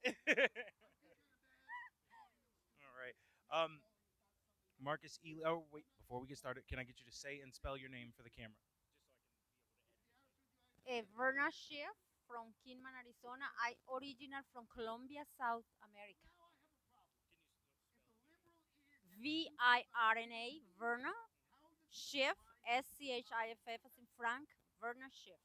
All right. Um, Marcus Ely. Oh, wait. Before we get started, can I get you to say and spell your name for the camera? Verna Chef from Kinman, Arizona. I original from Colombia, South America. Virna, Verna Chef, Schiff as in Frank, Verna Chef.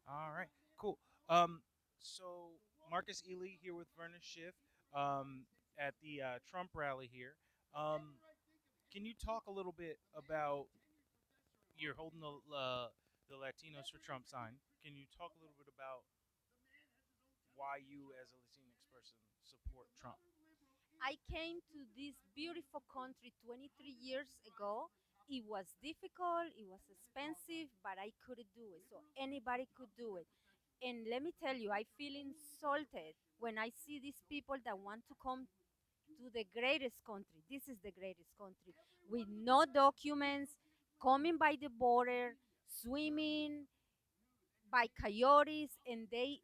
All right. Cool. Um, so Marcus Ely here with Vernon Schiff at the Trump rally here. Um, can you talk a little bit about you're holding the Latinos for Trump sign? Can you talk a little bit about why you, as a Latinx person, support Trump? I came to this beautiful country 23 years ago. It was difficult, it was expensive, but I could do it. So anybody could do it. And let me tell you, I feel insulted when I see these people that want to come to the greatest country. This is the greatest country with no documents, coming by the border, swimming by coyotes, and they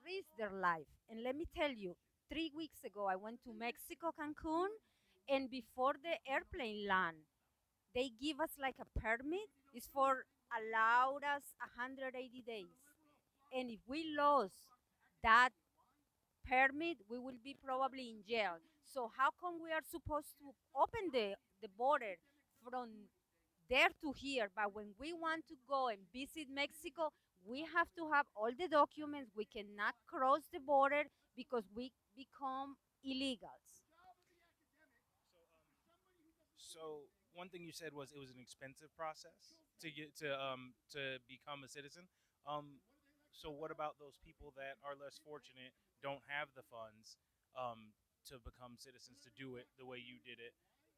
risk their life. And let me tell you, 3 weeks ago, I went to Mexico, Cancun, and before the airplane land, they give us like a permit. It's for allowed us 180 days. And if we lose that permit, we will be probably in jail. So how come we are supposed to open the border from there to here? But when we want to go and visit Mexico, we have to have all the documents. We cannot cross the border because we become illegals. So one thing you said was it was an expensive process to become a citizen. Um, so what about those people that are less fortunate, don't have the funds to become citizens to do it the way you did it,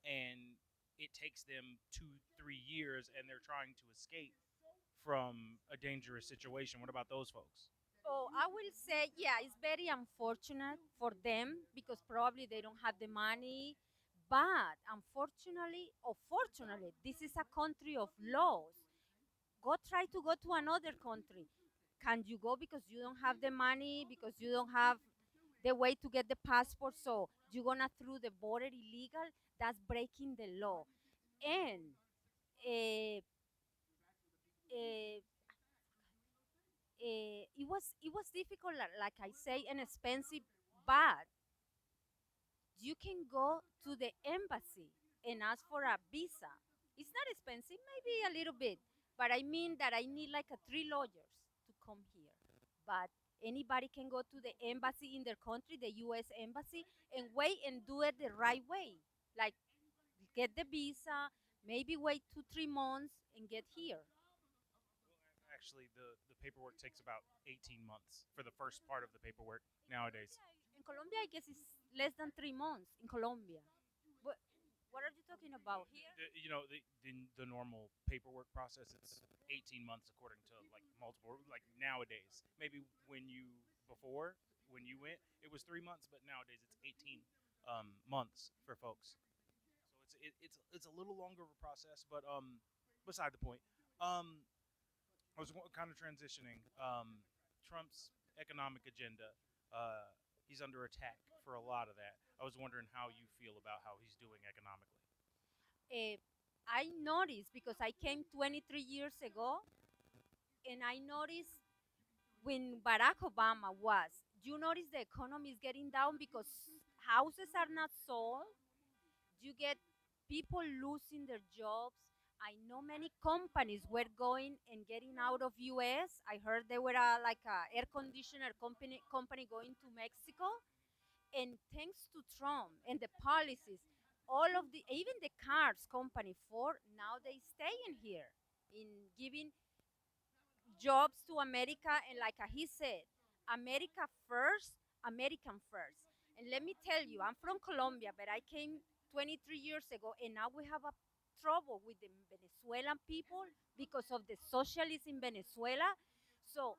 and it takes them 2 3 years, and they're trying to escape from a dangerous situation. What about those folks? Oh, I will say, yeah, it's very unfortunate for them because probably they don't have the money. But unfortunately, or fortunately, this is a country of laws. Go try to go to another country. Can you go because you don't have the money, because you don't have the way to get the passport? So you're gonna through the border illegal? That's breaking the law. And uh, uh, it was difficult, like I say, and expensive, but you can go to the embassy and ask for a visa. It's not expensive, maybe a little bit, but I mean that I need like a 3 lawyers to come here. But anybody can go to the embassy in their country, the U.S. embassy, and wait and do it the right way. Like get the visa, maybe wait 2 3 months and get here. Actually, the paperwork takes about 18 months for the first part of the paperwork nowadays. In Colombia, I guess it's less than 3 months in Colombia. What, what are you talking about here? The normal paperwork process, it's 18 months according to like multiple, like nowadays. Maybe before when you went it was 3 months, but nowadays it's 18 months for folks. So it's a little longer of a process, but beside the point. um I was kind of transitioning. Trump's economic agenda, uh he's under attack for a lot of that. I was wondering how you feel about how he's doing economically. uh, I noticed because I came 23 years ago, and I noticed when Barack Obama was, you notice the economy is getting down because houses are not sold. You get people losing their jobs. I know many companies were going and getting out of U.S. I heard they were like a air conditioner company going to Mexico. And thanks to Trump and the policies, all of the even the cars company Ford now they stay in here in giving jobs to America. And like he said, America first, American first. And let me tell you, I'm from Colombia, but I came 23 years ago, and now we have a trouble with the Venezuelan people because of the socialism in Venezuela. So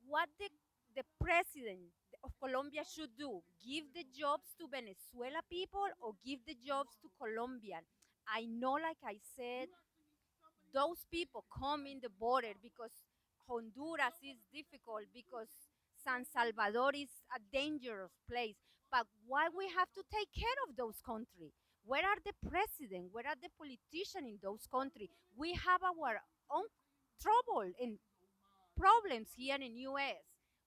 what the president of Colombia should do, give the jobs to Venezuela people or give the jobs to Colombian. I know, like I said, those people come in the border because Honduras is difficult because San Salvador is a dangerous place. But why we have to take care of those countries? Where are the president? Where are the politicians in those countries? We have our own trouble and problems here in US.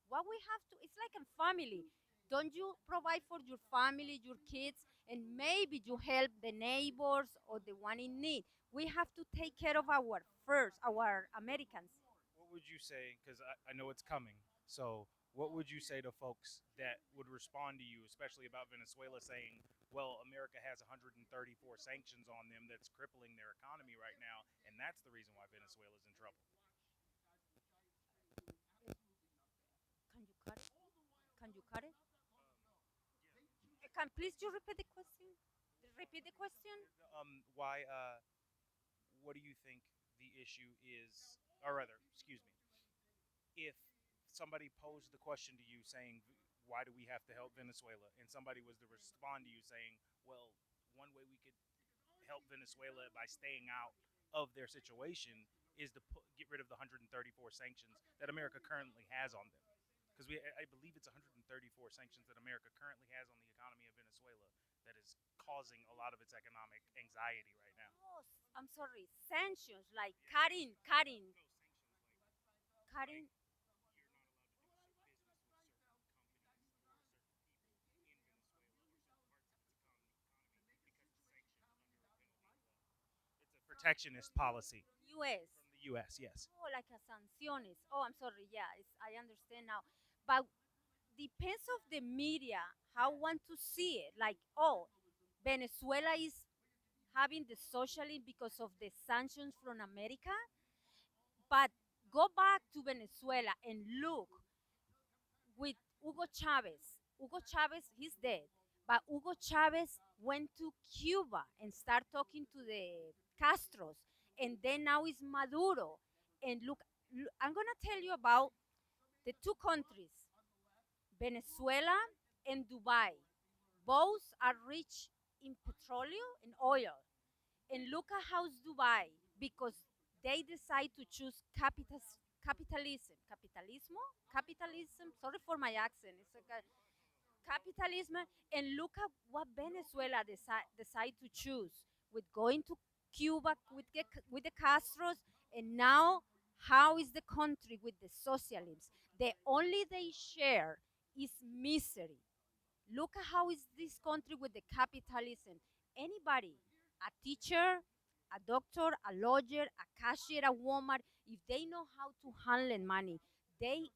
What we have to, it's like a family. Don't you provide for your family, your kids, and maybe you help the neighbors or the one in need? We have to take care of our first, our Americans. What would you say? Because I know it's coming. So, what would you say to folks that would respond to you, especially about Venezuela, saying, well, America has 134 sanctions on them that's crippling their economy right now, and that's the reason why Venezuela's in trouble? Can you cut it? Can you cut it? Can please you repeat the question? Repeat the question. Why? What do you think the issue is? Or rather, excuse me, if somebody posed the question to you saying, why do we have to help Venezuela? And somebody was to respond to you saying, well, one way we could help Venezuela by staying out of their situation is to get rid of the 134 sanctions that America currently has on them. Because I believe it's 134 sanctions that America currently has on the economy of Venezuela that is causing a lot of its economic anxiety right now. Oh, I'm sorry. Sanctions like cutting. It's a protectionist policy U.S. from the U.S. Yes. Oh, like a sanciones. Oh, I'm sorry. Yeah, I understand now. But depends of the media how want to see it. Like, oh, Venezuela is having the socialism because of the sanctions from America. But go back to Venezuela and look with Hugo Chavez. Hugo Chavez, he's dead. But Hugo Chavez went to Cuba and started talking to the Castros. And then now is Maduro. And look, I'm going to tell you about the two countries, Venezuela and Dubai. Both are rich in petroleum and oil. And look at how's Dubai because they decide to choose capitalism. Sorry for my accent. It's like a capitalism. And look at what Venezuela decide to choose with going to Cuba with the Castros, and now how is the country with the socialism? The only they share is misery. Look at how is this country with the capitalism. Anybody, a teacher, a doctor, a lawyer, a cashier, a woman, if they know how to handle money, they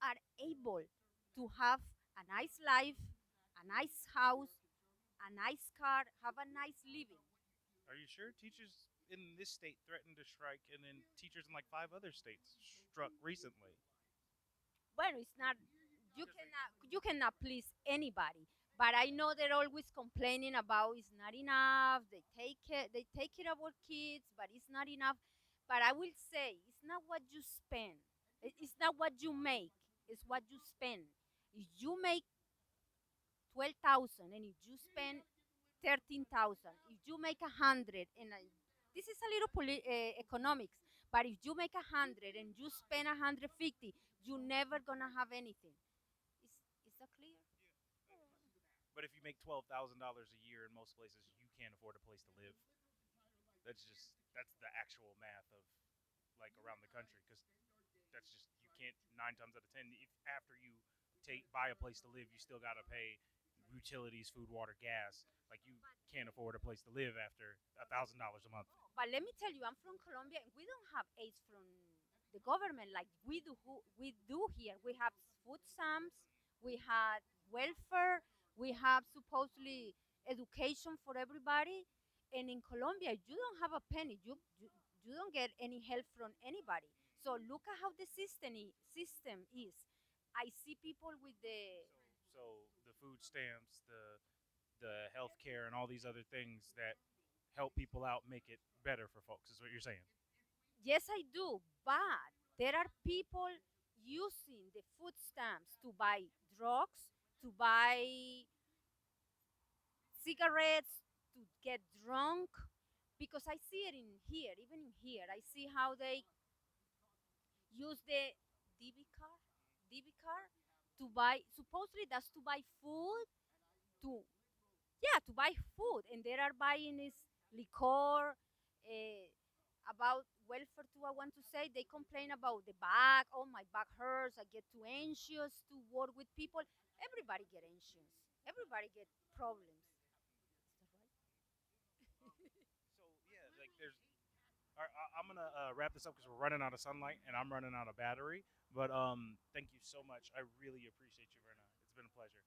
are able to have a nice life, a nice house, a nice car, have a nice living. Are you sure? Teachers in this state threatened to strike, and then teachers in like 5 other states struck recently. Well, it's not you cannot please anybody. But I know they're always complaining about it's not enough. They take care of our kids, but it's not enough. But I will say it's not what you spend. It's not what you make. It's what you spend. If you make 12,000 and if you spend 13,000, if you make 100 and this is a little economics, but if you make 100 and you spend 150, you're never gonna have anything. Is that clear? But if you make $12,000 a year in most places, you can't afford a place to live. That's the actual math of like around the country because that's just you can't 9 times out of 10 if after you take buy a place to live you still got to pay utilities, food, water, gas. Like you can't afford a place to live after $1,000 a month. But let me tell you, I'm from Colombia, and we don't have aid from the government like we do here. We have food stamps, we had welfare, we have supposedly education for everybody. And in Colombia, you don't have a penny. You don't get any help from anybody. So look at how the system is. I see people with the So the food stamps, the health care, and all these other things that help people out make it better for folks is what you're saying. yes, I do, but there are people using the food stamps to buy drugs, to buy cigarettes, to get drunk. Because I see it in here, even in here, I see how they use the DB card. to buy. Supposedly, that's to buy food. To Yeah, to buy food, and they are buying this liquor. About welfare too. I want to say they complain about the back. Oh, my back hurts. I get too anxious to work with people. Everybody get anxious. Everybody get problems. Is that right? So yeah, like there's. I'm gonna wrap this up because we're running out of sunlight and I'm running out of battery. But thank you so much. I really appreciate you, Verna. It's been a pleasure.